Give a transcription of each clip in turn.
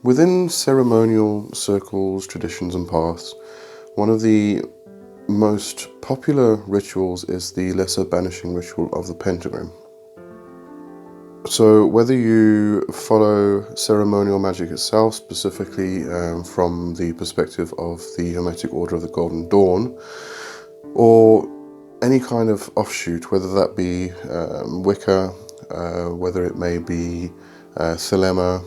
Within ceremonial circles, traditions and paths, one of the most popular rituals is the Lesser Banishing Ritual of the Pentagram. So whether you follow Ceremonial Magick itself, specifically from the perspective of the Hermetic Order of the Golden Dawn, or any kind of offshoot, whether that be Wicca, whether it may be Thelema,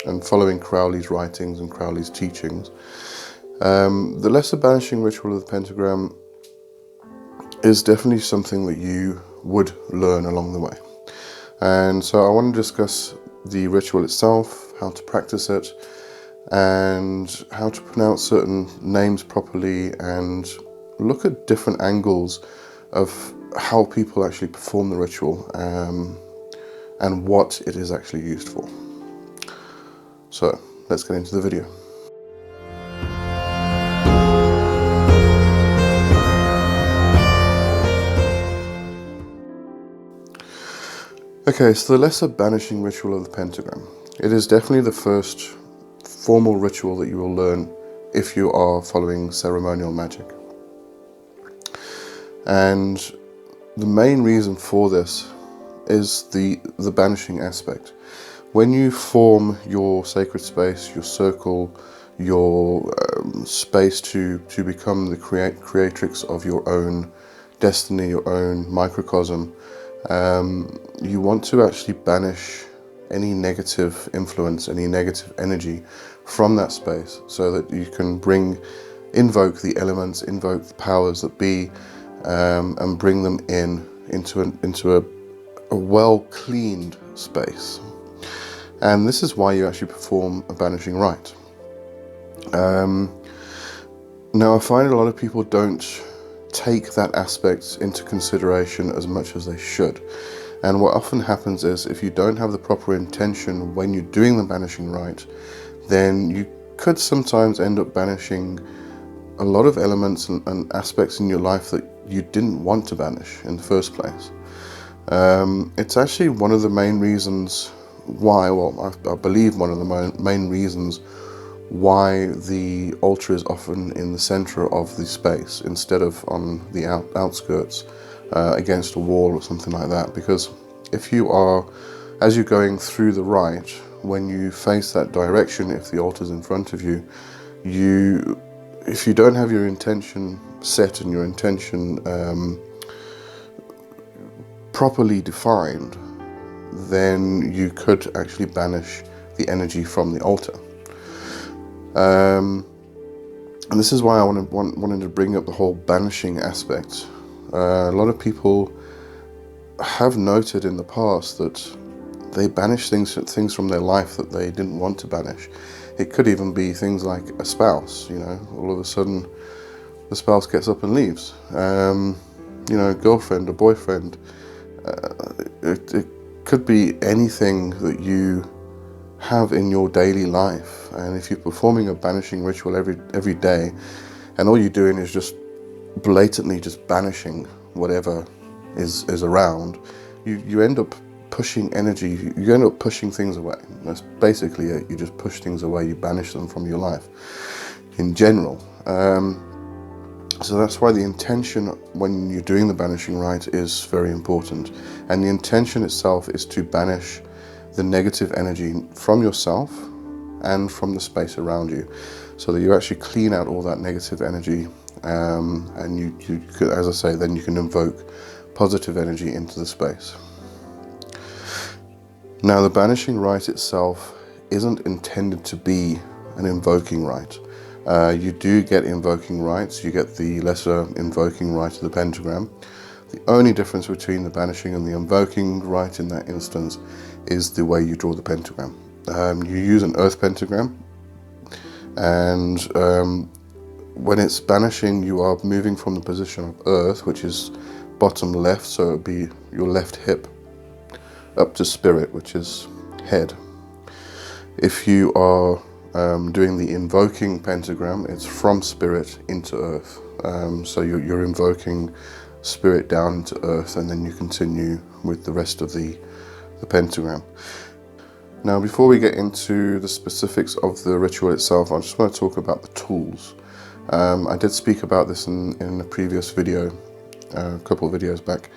and following Crowley's writings and Crowley's teachings, the Lesser Banishing Ritual of the Pentagram is definitely something that you would learn along the way. And so I want to discuss the ritual itself, how to practice it, and how to pronounce certain names properly, and look at different angles of how people actually perform the ritual and what it is actually used for. So let's get into the video. Okay, so the Lesser Banishing Ritual of the Pentagram. It is definitely the first formal ritual that you will learn if you are following Ceremonial Magick. And the main reason for this is the banishing aspect. When you form your sacred space, your circle, your space to become the creatrix of your own destiny, your own microcosm, you want to actually banish any negative influence, any negative energy from that space, so that you can invoke the elements, invoke the powers that be, and bring them into a well-cleaned space. And this is why you actually perform a banishing rite. Now, I find a lot of people don't take that aspect into consideration as much as they should. And what often happens is, if you don't have the proper intention when you're doing the banishing rite, then you could sometimes end up banishing a lot of elements and aspects in your life that you didn't want to banish in the first place. It's actually one of the main reasons why, I believe one of the main reasons why the altar is often in the center of the space instead of on the outskirts against a wall or something like that. Because if you are, as you're going through the rite, when you face that direction, if the altar's in front of you, if you don't have your intention set and your intention properly defined, then you could actually banish the energy from the altar. And this is why I wanted to bring up the whole banishing aspect. A lot of people have noted in the past that they banish things from their life that they didn't want to banish. It could even be things like a spouse. All of a sudden the spouse gets up and leaves. Girlfriend or boyfriend. It could be anything that you have in your daily life. And if you're performing a banishing ritual every day, and all you're doing is just blatantly just banishing whatever is around, you end up pushing energy, you end up pushing things away. That's basically it. You just push things away, you banish them from your life in general. So that's why the intention when you're doing the banishing rite is very important. And the intention itself is to banish the negative energy from yourself and from the space around you, so that you actually clean out all that negative energy, and you could, as I say, then you can invoke positive energy into the space. Now, the banishing rite itself isn't intended to be an invoking rite. You do get invoking rites. You get the lesser invoking rite of the pentagram. The only difference between the banishing and the invoking rite in that instance is the way you draw the pentagram. You use an earth pentagram, and when it's banishing, you are moving from the position of earth, which is bottom left, so it would be your left hip, up to spirit, which is head. If you are doing the invoking pentagram, it's from spirit into earth. So you're invoking spirit down into earth, and then you continue with the rest of the pentagram. Now, before we get into the specifics of the ritual itself, I just want to talk about the tools. I did speak about this in a previous video, a couple of videos back.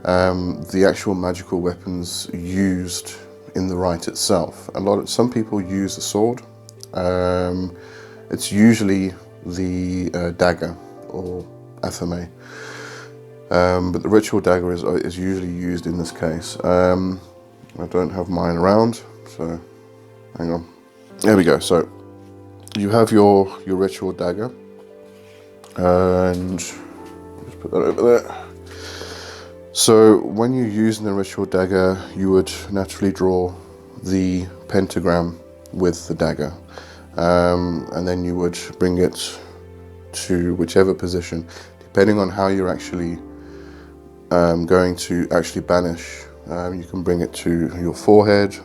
The actual magical weapons used in the rite itself. Some people use a sword. It's usually the dagger or athame, but the ritual dagger is usually used in this case. I don't have mine around, so hang on. There we go. So you have your ritual dagger, and just put that over there. So when you're using the ritual dagger, you would naturally draw the pentagram with the dagger, and then you would bring it to whichever position, depending on how you're actually going to actually banish. You can bring it to your forehead,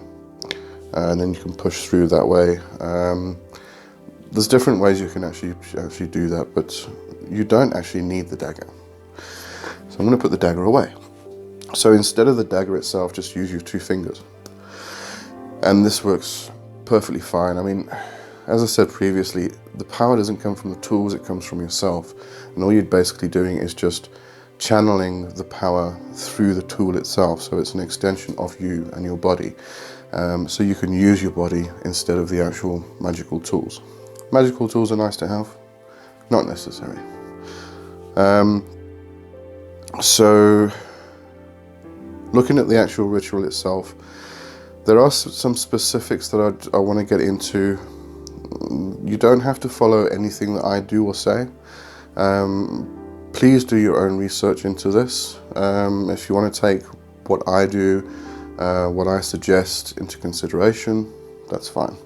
and then you can push through that way. There's different ways you can actually do that, but you don't actually need the dagger. So I'm going to put the dagger away. So instead of the dagger itself, just use your 2 fingers. And this works perfectly fine. I mean, as I said previously, the power doesn't come from the tools, it comes from yourself. And all you're basically doing is just channeling the power through the tool itself, so it's an extension of you and your body, so you can use your body instead of the actual magical tools. Magical tools are nice to have, not necessary. So looking at the actual ritual itself, there are some specifics that I want to get into. You don't have to follow anything that I do or say. Please do your own research into this. If you want to take what I do, what I suggest into consideration, that's fine.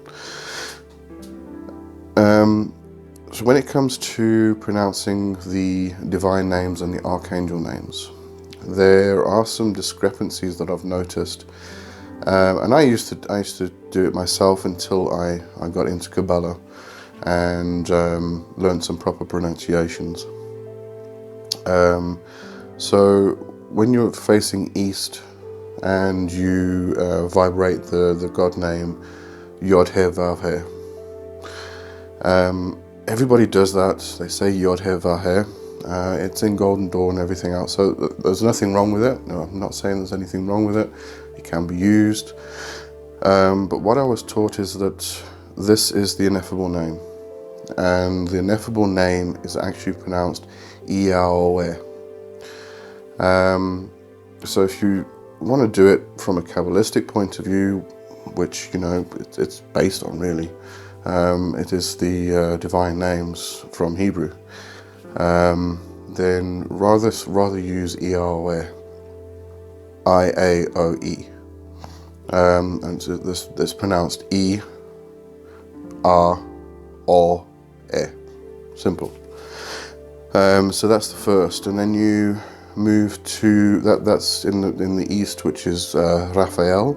So when it comes to pronouncing the divine names and the archangel names, there are some discrepancies that I've noticed. And I used to do it myself until I got into Kabbalah and learned some proper pronunciations. So when you're facing east and you vibrate the god name Yod He Vav He, everybody does that. They say Yod He Vav He. It's in Golden Dawn and everything else, so there's nothing wrong with it. No, I'm not saying there's anything wrong with it. It can be used, but what I was taught is that this is the ineffable name, and the ineffable name is actually pronounced Iaoe. So if you want to do it from a Kabbalistic point of view, which, you know, it's based on really, it is the divine names from Hebrew, then rather use Iaoe, I-A-O-E, and so this pronounced E-R-O-E, simple. So that's the first, and then you move to that's in the east, which is Raphael,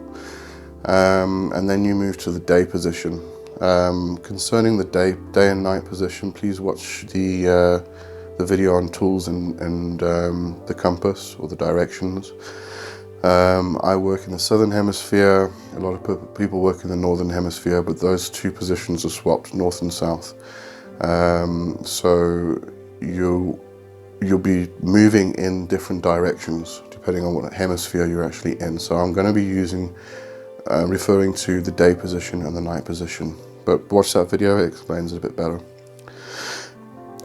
and then you move to the day position. Concerning the day and night position, please watch the video on tools and the compass or the directions. I work in the southern hemisphere. A lot of people work in the northern hemisphere, but those 2 positions are swapped, north and south. So you'll be moving in different directions depending on what hemisphere you're actually in. So I'm going to be referring to the day position and the night position, but watch that video, it explains it a bit better.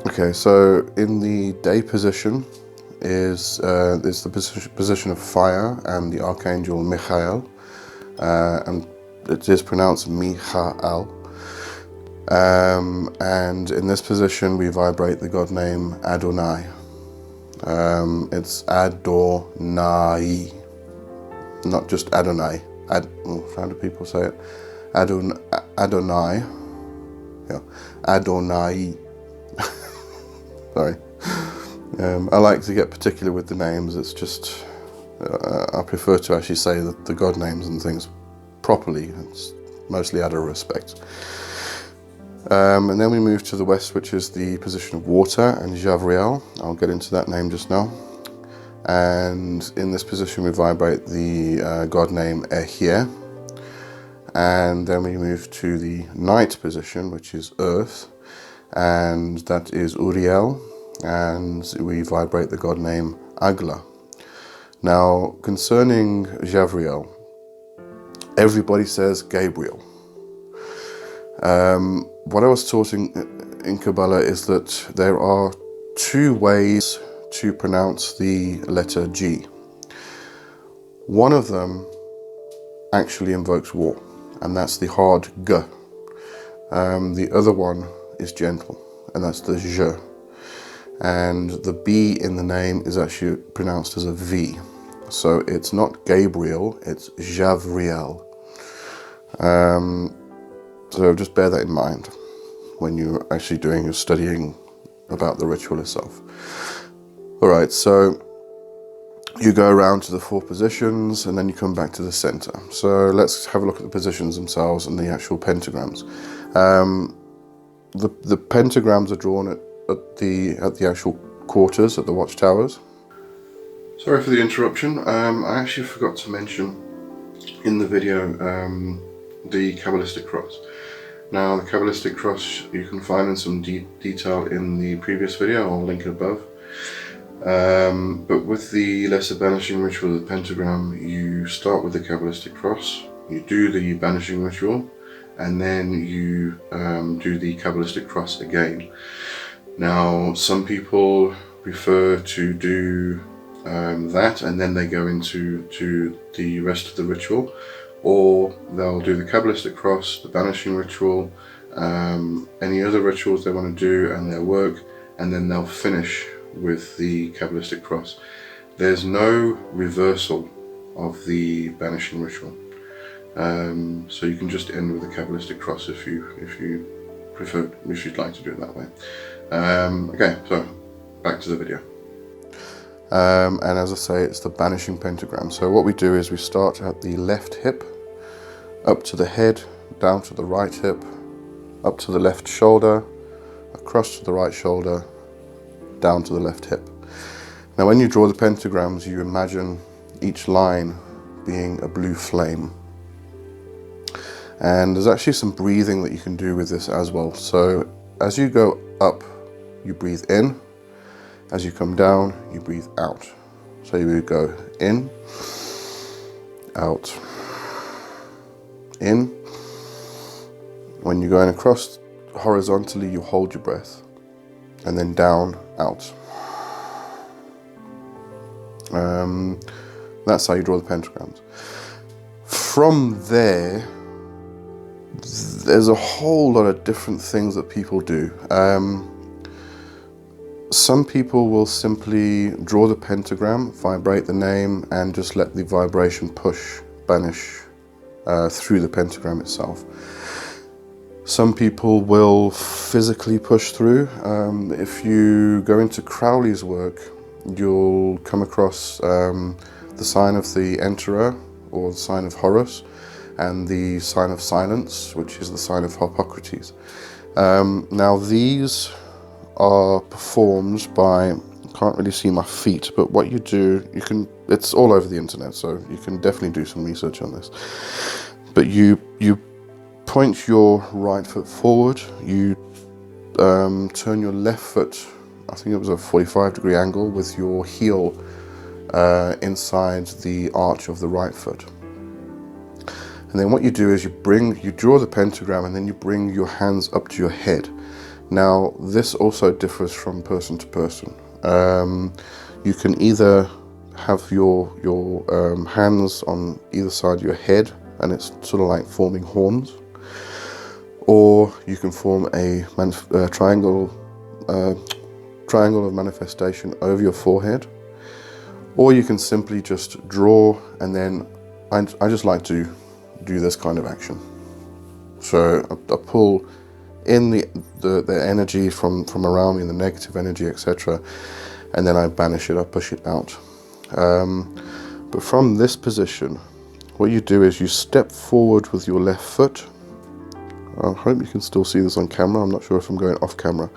Okay, so in the day position is the position of fire and the archangel Michael, and it is pronounced Michael. And in this position we vibrate the god name Adonai. It's Adonai, not just Adonai. How do people say it? Adonai. Yeah, Adonai. Sorry. I like to get particular with the names. It's just I prefer to actually say the god names and things properly. It's mostly out of respect. And then we move to the west, which is the position of water and Javriel. I'll get into that name just now. And in this position we vibrate the god name Ehye. and then we move to the night position, which is earth, and that is Uriel, and we vibrate the god name Agla. Now, concerning Javriel, everybody says Gabriel. What I was taught in Kabbalah is that there are two ways to pronounce the letter G. One of them actually invokes war, and that's the hard G. The other one is gentle, and that's the Je. And the B in the name is actually pronounced as a V. So it's not Gabriel, it's Javriel. So just bear that in mind when you're actually doing your studying about the ritual itself. All right, so you go around to the 4 positions and then you come back to the center. So let's have a look at the positions themselves and the actual pentagrams. The pentagrams are drawn at the actual quarters, at the watchtowers. Sorry for the interruption. I actually forgot to mention in the video the Kabbalistic cross. Now, the Kabbalistic cross you can find in some detail in the previous video. I'll link it above. But with the Lesser Banishing Ritual of the Pentagram, you start with the Kabbalistic cross, you do the Banishing Ritual, and then you do the Kabbalistic cross again. Now, some people prefer to do that and then they go into the rest of the ritual, or they'll do the Kabbalistic cross, the Banishing Ritual, any other rituals they want to do and their work, and then they'll finish with the Kabbalistic cross. There's no reversal of the Banishing Ritual, so you can just end with the Kabbalistic cross if you prefer, if you'd like to do it that way. Okay, so back to the video. And as I say, it's the Banishing Pentagram. So what we do is we start at the left hip, up to the head, down to the right hip, up to the left shoulder, across to the right shoulder, down to the left hip. Now when you draw the pentagrams, you imagine each line being a blue flame. And there's actually some breathing that you can do with this as well. So as you go up, you breathe in. As you come down, you breathe out. So you would go in, out, in. When you're going across horizontally, you hold your breath, and then down, out. That's how you draw the pentagrams. From there, there's a whole lot of different things that people do. Some people will simply draw the pentagram, vibrate the name, and just let the vibration banish through the pentagram itself. Some people will physically push through. If you go into Crowley's work, you'll come across the sign of the Enterer, or the sign of Horus, and the sign of Silence, which is the sign of Hippocrates. Now these are performed by, I can't really see my feet, but what you do, it's all over the internet, so you can definitely do some research on this. But you point your right foot forward, you turn your left foot, I think it was a 45-degree angle, with your heel inside the arch of the right foot. And then what you do is you draw the pentagram, and then you bring your hands up to your head. Now, this also differs from person to person. You can either have your hands on either side of your head, and it's sort of like forming horns, or you can form a triangle of manifestation over your forehead, or you can simply just draw, and then I just like to do this kind of action. So I pull in the energy from around me, the negative energy, etc., and then I banish it, I push it out. But from this position, what you do is you step forward with your left foot. I hope you can still see this on camera, I'm not sure if I'm going off camera.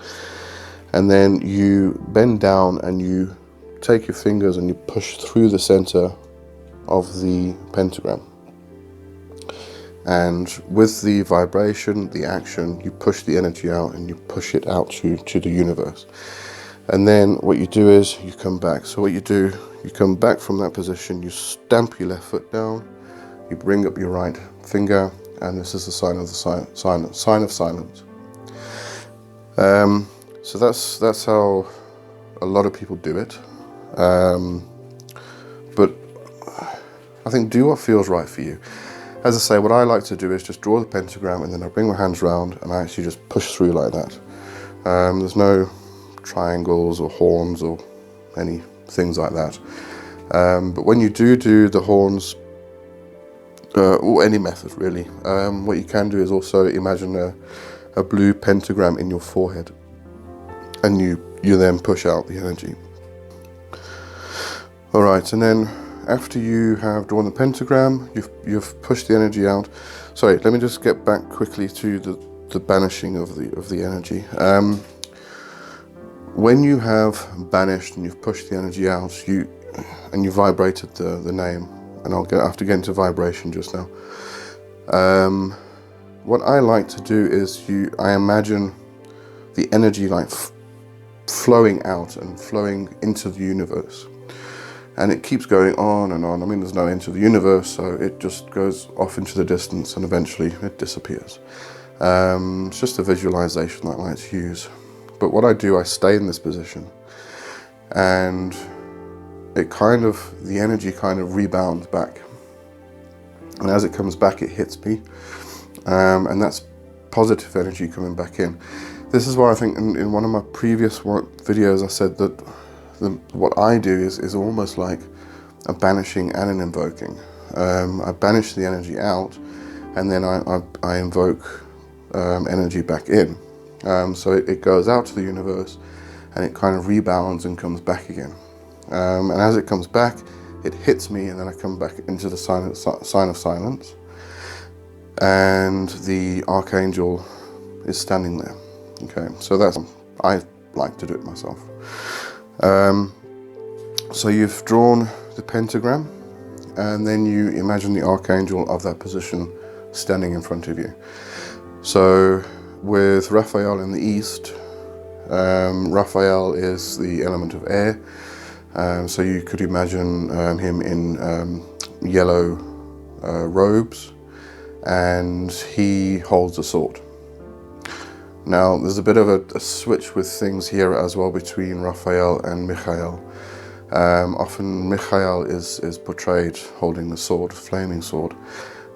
And then you bend down and you take your fingers and you push through the center of the pentagram. And with the vibration, the action, you push the energy out and you push it out to the universe. And then what you do is you come back. So what you do, you come back from that position, you stamp your left foot down, you bring up your right finger, and this is the sign of the sign of silence. So that's how a lot of people do it. But I think do what feels right for you. As I say, what I like to do is just draw the pentagram, and then I bring my hands round and I actually just push through like that. There's no triangles or horns or any things like that. But when you do the horns, or any method really, what you can do is also imagine a blue pentagram in your forehead, and you then push out the energy. All right, and then after you have drawn the pentagram, you've pushed the energy out. Sorry, let me just get back quickly to the banishing of the energy. When you have banished and you've pushed the energy out, you vibrated the name, and I have to get into vibration just now. What I like to do is I imagine the energy like flowing out and flowing into the universe. And it keeps going on and on. I mean, there's no end to the universe, so it just goes off into the distance and eventually it disappears. It's just a visualization that I like to use. But what I do, I stay in this position, and the energy kind of rebounds back. And as it comes back, it hits me. And that's positive energy coming back in. This is why I think in one of my previous videos, I said that what I do is almost like a banishing and an invoking. I banish the energy out, and then I invoke energy back in. So it goes out to the universe, and it kind of rebounds and comes back again. And as it comes back, it hits me, and then I come back into the sign of silence. And the archangel is standing there. Okay, so I like to do it myself. So you've drawn the pentagram, and then you imagine the archangel of that position standing in front of you. So with Raphael in the east, Raphael is the element of air, so you could imagine him in yellow robes, and he holds a sword. Now, there's a bit of a switch with things here as well between Raphael and Michael. Often Michael is portrayed holding the sword, flaming sword.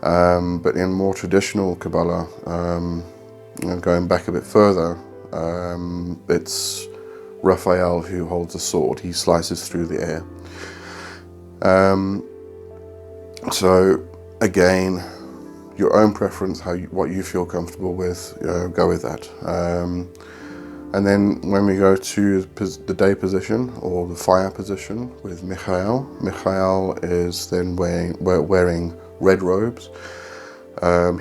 But in more traditional Kabbalah, going back a bit further, it's Raphael who holds the sword. He slices through the air. So again, your own preference, what you feel comfortable with, go with that. And then when we go to the day position or the fire position with Michael is then wearing red robes.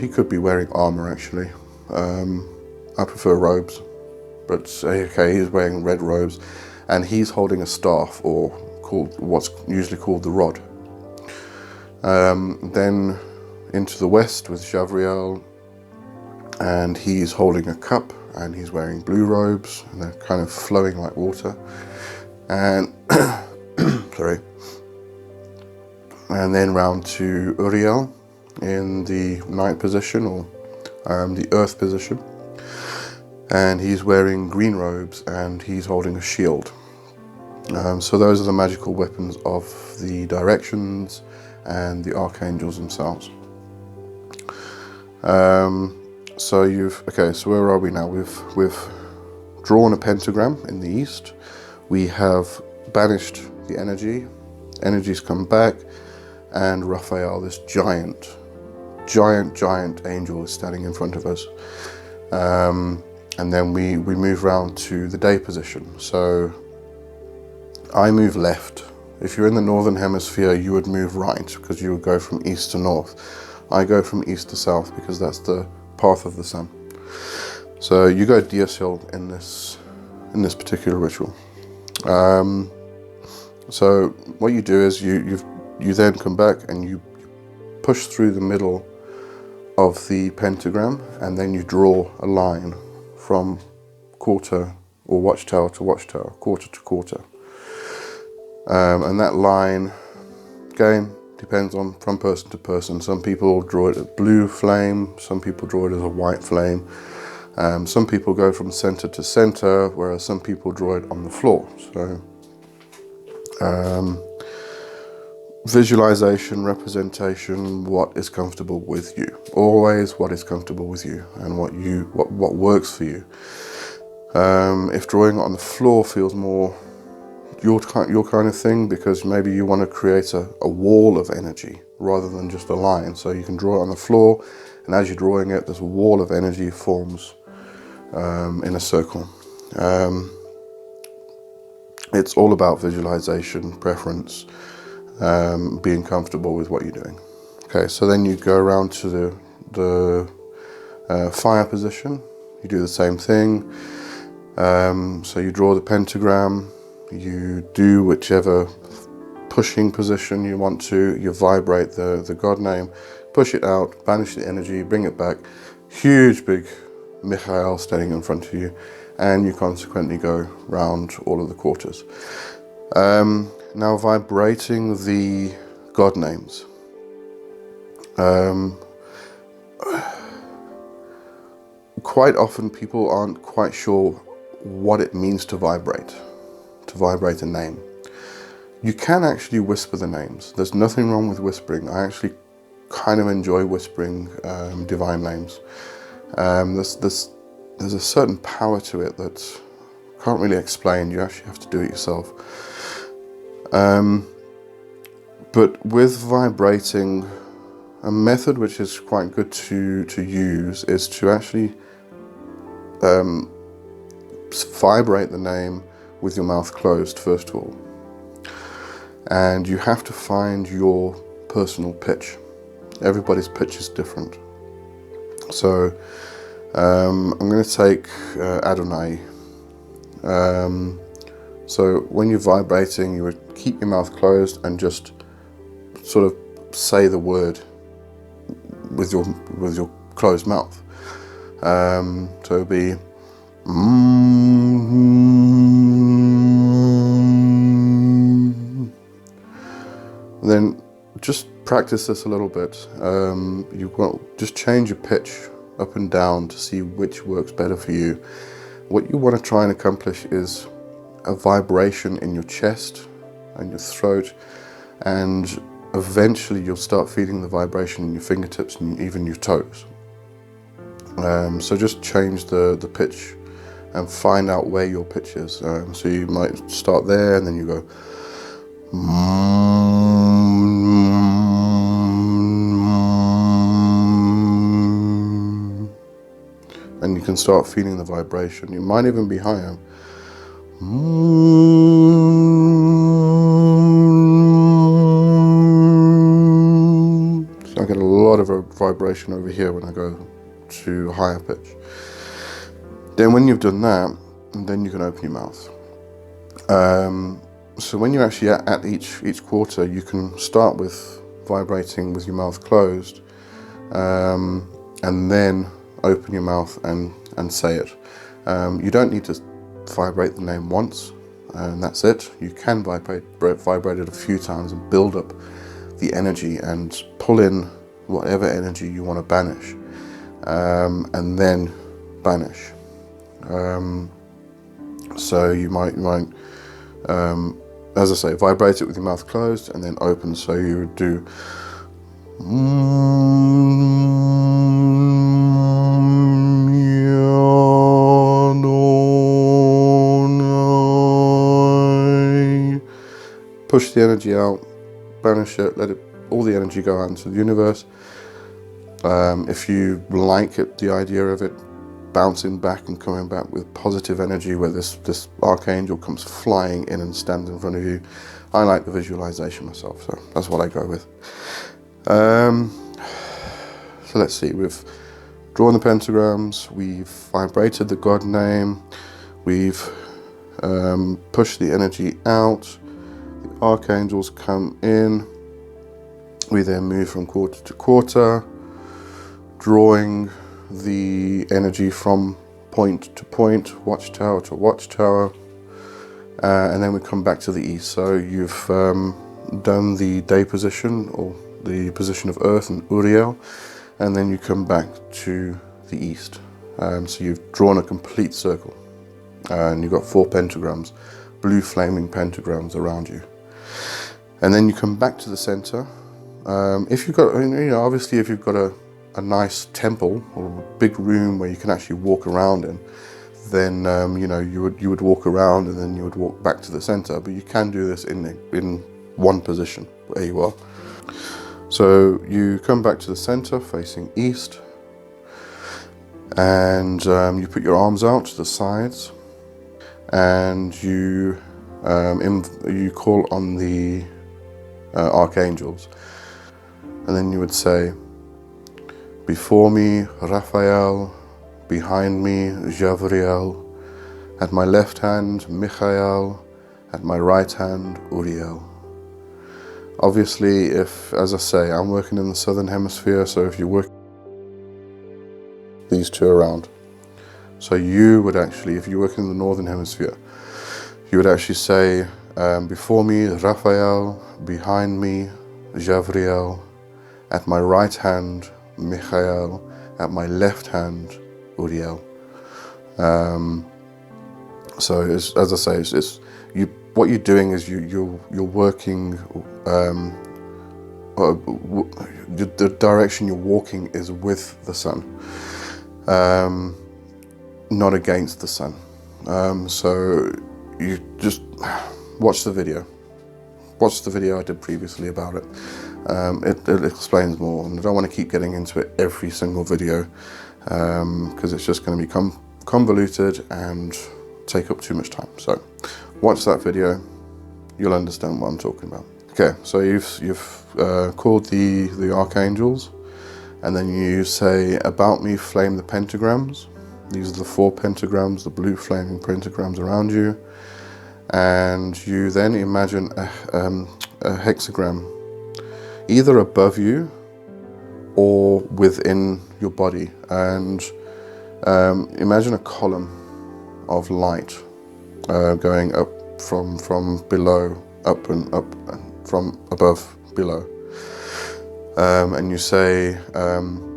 He could be wearing armor actually. I prefer robes, but okay, he's wearing red robes, and he's holding a staff, or what's usually called the rod. Then into the west with Javriel, and he's holding a cup, and he's wearing blue robes, and they're kind of flowing like water. And sorry. And then round to Uriel in the night position, or the earth position, and he's wearing green robes and he's holding a shield. So those are the magical weapons of the directions and the archangels themselves. So where are we now? We've drawn a pentagram in the east. We have banished the energy's come back, and Raphael, this giant angel, is standing in front of us. And then we move round to the day position. So I move left. If you're in the northern hemisphere, you would move right, because you would go from east to north. I go from east to south because that's the path of the sun. So you go Diasil in this particular ritual. So what you do is you then come back and you push through the middle of the pentagram, and then you draw a line from quarter or watchtower to watchtower, quarter to quarter. And that line, again, depends on from person to person. Some people draw it as blue flame, some people draw it as a white flame. Some people go from center to center, whereas some people draw it on the floor. So visualization, representation, what is comfortable with you. Always what is comfortable with you and what works for you. If drawing it on the floor feels more your kind of thing, because maybe you want to create a wall of energy rather than just a line. So you can draw it on the floor, and as you're drawing it, this wall of energy forms in a circle. It's all about visualization, preference, being comfortable with what you're doing. Okay, so then you go around to the fire position. You do the same thing. So you draw the pentagram, you do whichever pushing position you want to, you vibrate the God name, push it out, banish the energy, bring it back. Huge big Michael standing in front of you, and you consequently go round all of the quarters. Now vibrating the God names. Quite often people aren't quite sure what it means to vibrate a name. You can actually whisper the names. There's nothing wrong with whispering. I actually kind of enjoy whispering divine names. There's a certain power to it that I can't really explain. You actually have to do it yourself. But with vibrating, a method which is quite good to use is to actually vibrate the name with your mouth closed first of all. And you have to find your personal pitch. Everybody's pitch is different. So I'm going to take Adonai. So when you're vibrating, you would keep your mouth closed and just sort of say the word with your closed mouth. So it would be Then just practice this a little bit. You want just change your pitch up and down to see which works better for you. What you want to try and accomplish is a vibration in your chest and your throat, and eventually you'll start feeling the vibration in your fingertips and even your toes. So just change the pitch and find out where your pitch is. So you might start there and then you go and you can start feeling the vibration. You might even be higher. So I get a lot of vibration over here when I go to higher pitch. Then when you've done that, then you can open your mouth. So when you're actually at each quarter, you can start with vibrating with your mouth closed, and then open your mouth and say it. You don't need to vibrate the name once, and that's it. You can vibrate it a few times and build up the energy and pull in whatever energy you want to banish, and then banish. So you might as I say, vibrate it with your mouth closed and then open. So you would do push the energy out, banish it, let all the energy go out into the universe. If you like it, the idea of it bouncing back and coming back with positive energy, where this archangel comes flying in and stands in front of you. I like the visualization myself, so that's what I go with. So let's see, we've drawn the pentagrams, we've vibrated the God name, we've pushed the energy out, the archangels come in, we then move from quarter to quarter. drawing the energy from point to point, watchtower to watchtower, and then we come back to the east. So you've done the day position, or the position of Earth and Uriel, and then you come back to the east. So you've drawn a complete circle, and you've got 4 pentagrams, blue flaming pentagrams around you. And then you come back to the center. If you've got, obviously if you've got a nice temple or a big room where you can actually walk around in, then you would walk around and then you would walk back to the center. But you can do this in one position where you are. So you come back to the center facing east, and you put your arms out to the sides, and you call on the archangels, and then you would say, before me Raphael, behind me Javriel, at my left hand Michael, at my right hand Uriel. Obviously, if, as I say, I'm working in the southern hemisphere, so if you work these two around, so you would actually, if you work in the northern hemisphere, you would actually say, before me Raphael, behind me Javriel, at my right hand Michael, at my left hand Uriel. So as I say, what you're doing is you're working. The direction you're walking is with the sun, not against the sun. So you just watch the video. Watch the video I did previously about it. It explains more, and I don't want to keep getting into it every single video because it's just going to become convoluted and take up too much time. So watch that video, you'll understand what I'm talking about. Okay, so you've called the archangels, and then you say, about me flame the pentagrams. These are the 4 pentagrams, the blue flaming pentagrams around you, and you then imagine a hexagram either above you or within your body, and imagine a column of light going up from below, up and up, and from above below. And you say,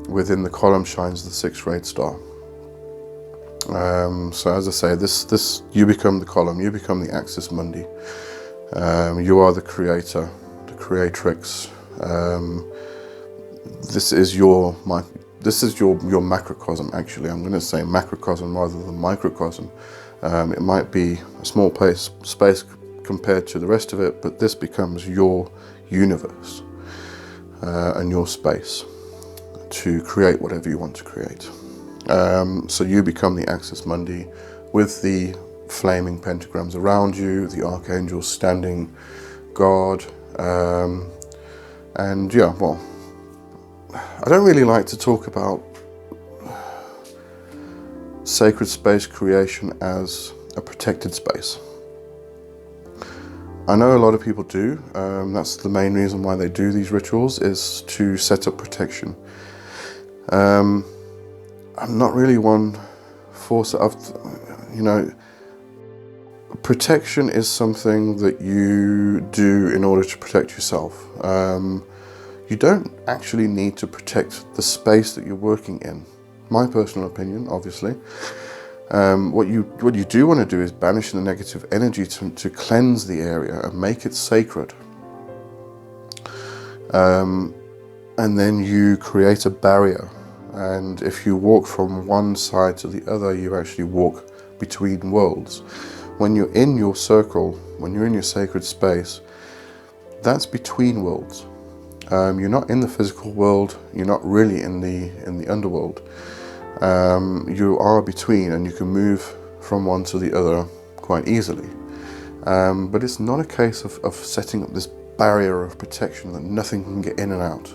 within the column shines the 6th-rayed star. So as I say, this you become the column, you become the axis mundi. You are the creator, the creatrix. This is your macrocosm. Actually, I'm going to say macrocosm rather than microcosm. It might be a small space compared to the rest of it, but this becomes your universe and your space to create whatever you want to create. So you become the axis mundi with the flaming pentagrams around you, the archangels standing guard, and yeah, well, I don't really like to talk about sacred space creation as a protected space. I know a lot of people do. That's the main reason why they do these rituals, is to set up protection. I'm not really one for, protection is something that you do in order to protect yourself. You don't actually need to protect the space that you're working in. My personal opinion, obviously. What you do want to do is banish the negative energy to cleanse the area and make it sacred. And then you create a barrier. And if you walk from one side to the other, you actually walk between worlds. When you're in your circle, when you're in your sacred space, that's between worlds. You're not in the physical world. You're not really in the underworld. You are between, and you can move from one to the other quite easily. But it's not a case of setting up this barrier of protection that nothing can get in and out.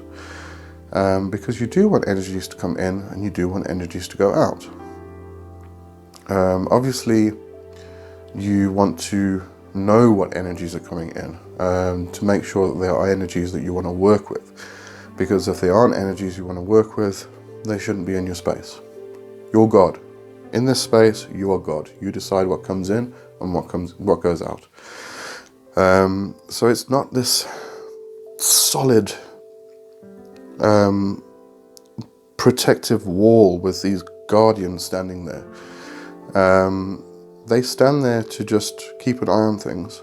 Because you do want energies to come in and you do want energies to go out. Obviously, you want to know what energies are coming in to make sure that they are energies that you want to work with. Because if they aren't energies you want to work with, they shouldn't be in your space. You're God. In this space, you are God. You decide what comes in and what goes out. So it's not this solid protective wall with these guardians standing there. They stand there to just keep an eye on things.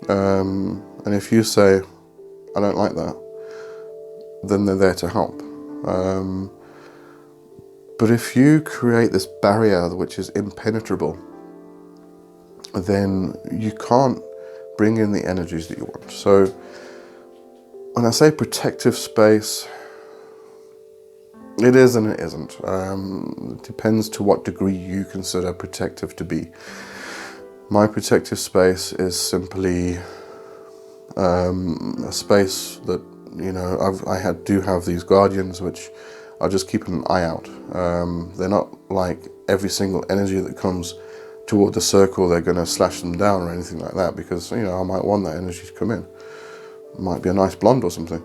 And if you say, I don't like that, then they're there to help. But if you create this barrier which is impenetrable, then you can't bring in the energies that you want. So when I say protective space, it is and it isn't. It depends to what degree you consider protective to be. My protective space is simply a space that, you know, I do have these guardians which are just keeping an eye out. They're not like every single energy that comes toward the circle, they're going to slash them down or anything like that, because, you know, I might want that energy to come in. It might be a nice blonde or something.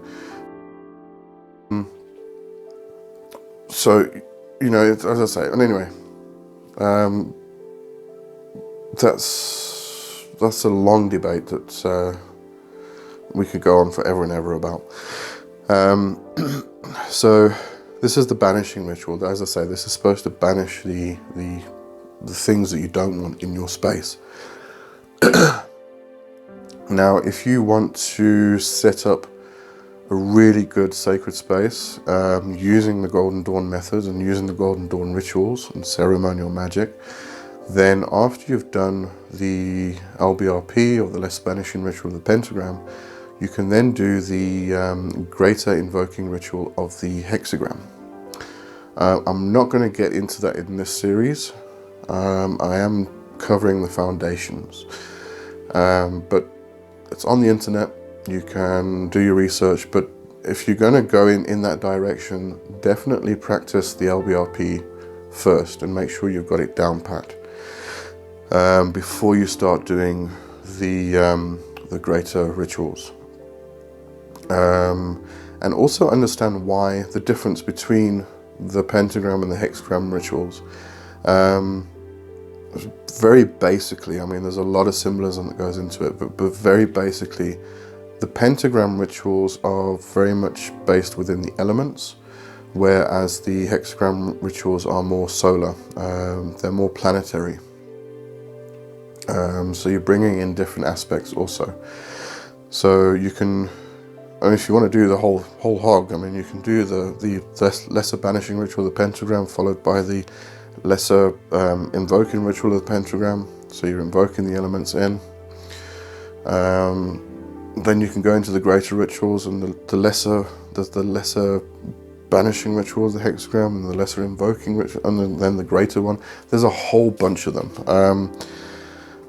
So, you know, as I say, and anyway, that's a long debate that we could go on forever and ever about. So this is the banishing ritual. As I say, this is supposed to banish the things that you don't want in your space. Now, if you want to set up a really good sacred space using the Golden Dawn methods and using the Golden Dawn rituals and ceremonial magic, then after you've done the LBRP or the Lesser Banishing Ritual of the Pentagram, you can then do the greater invoking ritual of the hexagram. I'm not going to get into that in this series. I am covering the foundations, but it's on the internet. You can do your research, but if you're going to go in that direction, definitely practice the LBRP first and make sure you've got it down pat before you start doing the greater rituals. And also understand why the difference between the pentagram and the hexagram rituals. Very basically, I mean, there's a lot of symbolism that goes into it, but very basically, the pentagram rituals are very much based within the elements, whereas the hexagram rituals are more solar. They're more planetary. So you're bringing in different aspects also. So you can, and if you want to do the whole hog, I mean, you can do the lesser banishing ritual of the pentagram followed by the lesser invoking ritual of the pentagram. So you're invoking the elements in. Then you can go into the greater rituals and the lesser banishing ritual of the hexagram and the lesser invoking ritual, and then the greater one. There's a whole bunch of them.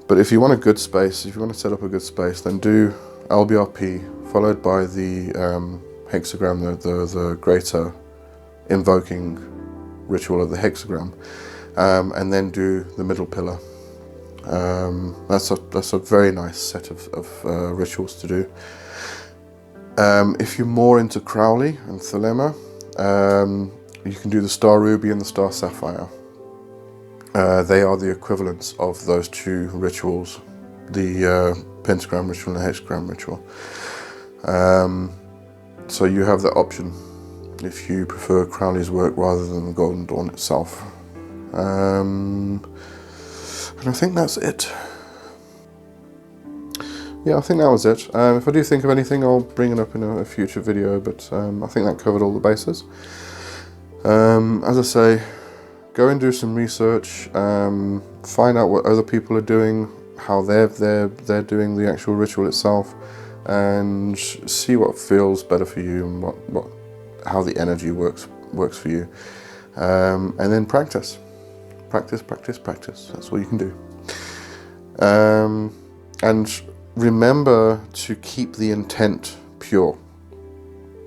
But if you want a good space, if you want to set up a good space, then do LBRP followed by the hexagram, the greater invoking ritual of the hexagram, and then do the middle pillar. That's a very nice set of rituals to do. If you're more into Crowley and Thelema, you can do the Star Ruby and the Star Sapphire. They are the equivalents of those two rituals, the pentagram ritual and the hexagram ritual. So you have that option if you prefer Crowley's work rather than the Golden Dawn itself. And I think that's it. Yeah, I think that was it. If I do think of anything, I'll bring it up in a future video, but I think that covered all the bases. As I say, go and do some research, find out what other people are doing, how they're doing the actual ritual itself, and see what feels better for you and how the energy works for you. And then practice. Practice. That's all you can do. And remember to keep the intent pure.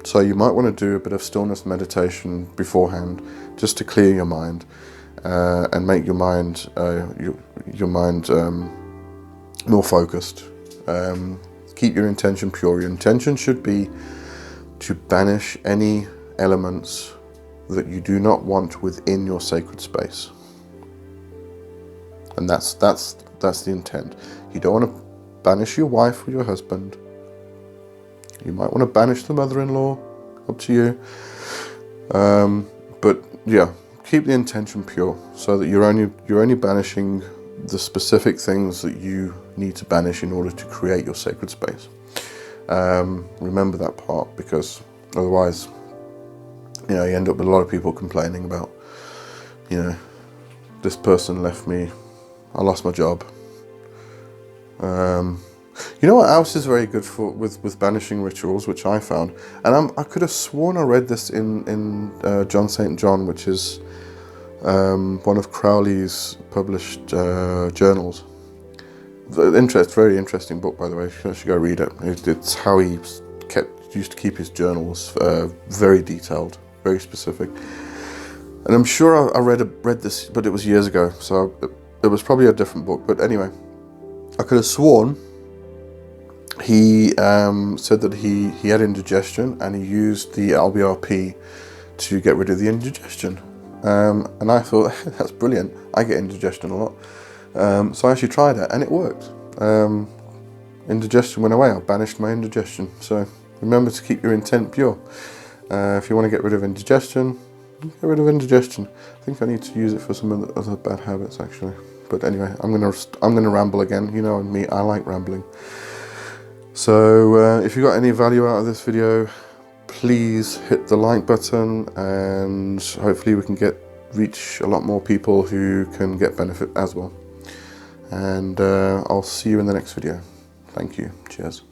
So you might want to do a bit of stillness meditation beforehand, just to clear your mind and make your mind more focused. Keep your intention pure. Your intention should be to banish any elements that you do not want within your sacred space. And that's the intent. You don't want to banish your wife or your husband. You might want to banish the mother-in-law, up to you. But yeah, keep the intention pure, so that you're only banishing the specific things that you need to banish in order to create your sacred space. Remember that part, because otherwise, you end up with a lot of people complaining about, this person left me, I lost my job. You know what else is very good for with banishing rituals, which I found, and I could have sworn I read this in John St. John, which is one of Crowley's published journals. Very interesting book, by the way. You should go read it. It's how he used to keep his journals, very detailed, very specific. And I'm sure I read this, but it was years ago, so it was probably a different book. But anyway, I could have sworn he said that he had indigestion, and he used the LBRP to get rid of the indigestion. And I thought, that's brilliant. I get indigestion a lot. So I actually tried it, and it worked. Indigestion went away. I banished my indigestion. So remember to keep your intent pure. If you want to get rid of indigestion, get rid of indigestion. I think I need to use it for some other bad habits, actually. But anyway, I'm gonna ramble again. You know me, I like rambling. So if you got any value out of this video, please hit the like button, and hopefully we can reach a lot more people who can get benefit as well. And I'll see you in the next video. Thank you. Cheers.